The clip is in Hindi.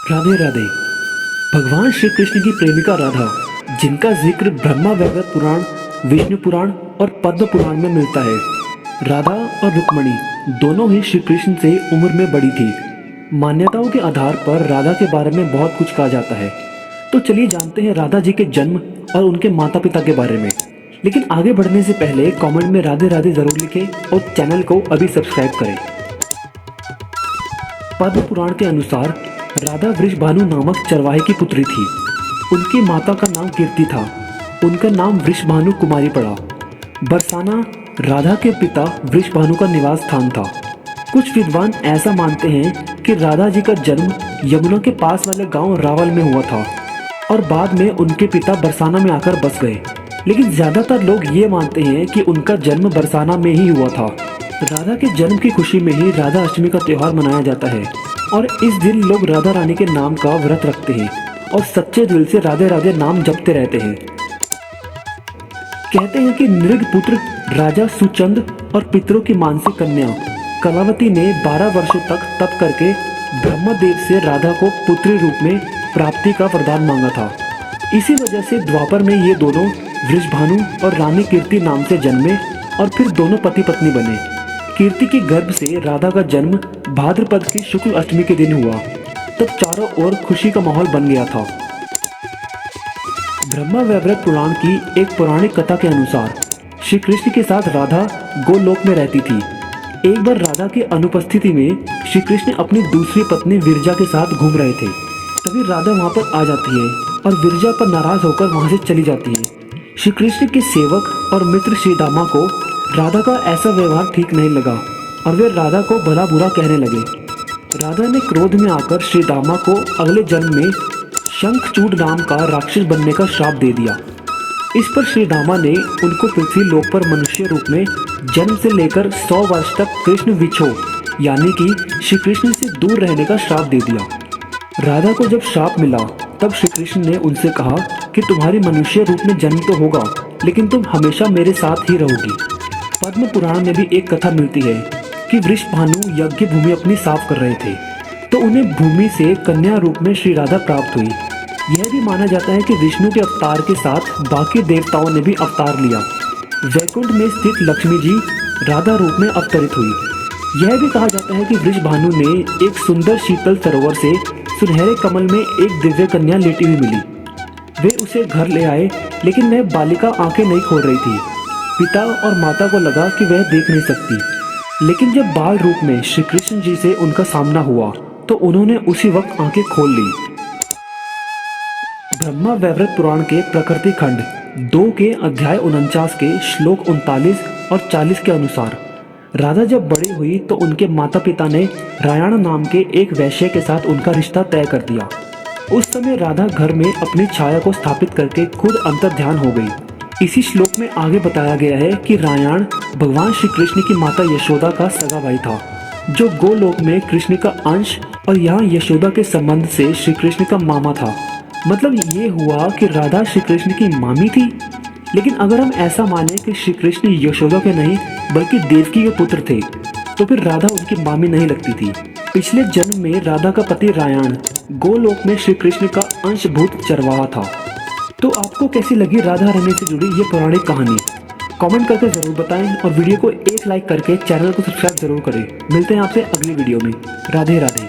राधे राधे। भगवान श्री कृष्ण की प्रेमिका राधा, जिनका जिक्र ब्रह्मा वैवर्त पुराण, विष्णु पुराण और पद्म पुराण में मिलता है। राधा और रुक्मणी दोनों ही श्री कृष्ण से उम्र में बड़ी थी। मान्यताओं के आधार पर राधा के बारे में बहुत कुछ कहा जाता है। तो चलिए जानते हैं राधा जी के जन्म और उनके माता पिता के बारे में। लेकिन आगे बढ़ने से पहले कमेंट में राधे राधे जरूर लिखें और चैनल को अभी सब्सक्राइब करें। पद्म पुराण के अनुसार राधा वृषभानु नामक चरवाहे की पुत्री थी। उनकी माता का नाम कीर्ति था। उनका नाम वृषभानु कुमारी पड़ा। बरसाना राधा के पिता वृषभानु का निवास स्थान था। कुछ विद्वान ऐसा मानते हैं कि राधा जी का जन्म यमुना के पास वाले गांव रावल में हुआ था और बाद में उनके पिता बरसाना में आकर बस गए। लेकिन ज्यादातर लोग ये मानते हैं कि उनका जन्म बरसाना में ही हुआ था। राधा के जन्म की खुशी में ही राधा अष्टमी का त्योहार मनाया जाता है और इस दिन लोग राधा रानी के नाम का व्रत रखते हैं और सच्चे दिल से राधे राधे नाम जपते रहते हैं। कहते हैं कि नृग पुत्र राजा सुचंद और पितरों की मानसी कन्या कलावती ने 12 वर्षों तक तप करके ब्रह्मदेव से राधा को पुत्री रूप में प्राप्ति का वरदान मांगा था। इसी वजह से द्वापर में ये दोनों वृषभानु और रानी कीर्ति नाम से जन्मे और फिर दोनों पति पत्नी बने। कीर्ति के गर्भ से राधा का जन्म भाद्रपद की शुक्ल अष्टमी के दिन हुआ। तब चारों ओर खुशी का माहौल बन गया था। ब्रह्मा वैवर्त पुराण की एक पौराणिक कथा के अनुसार श्री कृष्ण के साथ राधा गोलोक में रहती थी। एक बार राधा की अनुपस्थिति में श्री कृष्ण अपनी दूसरी पत्नी विरजा के साथ घूम रहे थे। तभी राधा वहां पर आ जाती है और विरजा पर नाराज होकर वहां से चली जाती है। श्री कृष्ण के सेवक और मित्र श्री दामा को राधा का ऐसा व्यवहार ठीक नहीं लगा और वे राधा को भला बुरा कहने लगे। राधा ने क्रोध में आकर श्री दामा को अगले जन्म में शंखचूड नाम का राक्षस बनने का श्राप दे दिया। इस पर श्री दामा ने उनको पृथ्वी लोक पर मनुष्य रूप में जन्म से लेकर 100 वर्ष तक कृष्ण विछो यानी कि श्री कृष्ण से दूर रहने का श्राप दे दिया। राधा को जब श्राप मिला तब श्री कृष्ण ने उनसे कहा कि तुम्हारी मनुष्य रूप में जन्म तो होगा लेकिन तुम हमेशा मेरे साथ ही रहोगी। पद्म पुराण में भी एक कथा मिलती है कि वृषभानु यज्ञ भूमि अपनी साफ कर रहे थे तो उन्हें भूमि से कन्या रूप में श्री राधा प्राप्त हुई। यह भी माना जाता है कि विष्णु के अवतार के साथ बाकी देवताओं ने भी अवतार लिया। वैकुंठ में स्थित लक्ष्मी जी राधा रूप में अवतरित हुई। यह भी कहा जाता है कि वृषभानु ने एक सुंदर शीतल सरोवर से सुनहरे कमल में एक दिव्य कन्या लेटी हुई मिली। वे उसे घर ले आए लेकिन वह बालिका आंखें नहीं खोल रही थी। पिता और माता को लगा कि वह देख नहीं सकती, लेकिन जब बाल रूप में श्री कृष्ण जी से उनका सामना हुआ तो उन्होंने उसी वक्त आंखें खोल ली। ब्रह्मा वैवर्त पुराण के प्रकृति खंड 2 के अध्याय 49 के श्लोक 39 और 40 के अनुसार राधा जब बड़ी हुई तो उनके माता पिता ने रायण नाम के एक वैश्य के साथ उनका रिश्ता तय कर दिया। उस समय राधा घर में अपनी छाया को स्थापित करके खुद अंतर्ध्यान हो गई। इसी श्लोक में आगे बताया गया है कि रायण भगवान श्री कृष्ण की माता यशोदा का सगा भाई था जो गोलोक में कृष्ण का अंश और यहाँ यशोदा के संबंध से श्री कृष्ण का मामा था। मतलब ये हुआ कि राधा श्री कृष्ण की मामी थी। लेकिन अगर हम ऐसा माने कि श्री कृष्ण यशोदा के नहीं बल्कि देवकी के पुत्र थे तो फिर राधा उनकी मामी नहीं लगती थी। पिछले जन्म में राधा का पति रायण गोलोक में श्री कृष्ण का अंशभूत चरवाहा था। तो आपको कैसी लगी राधा रानी से जुड़ी ये पौराणिक कहानी? कमेंट करके जरूर बताएं और वीडियो को एक लाइक करके चैनल को सब्सक्राइब जरूर करें। मिलते हैं आपसे अगली वीडियो में। राधे राधे।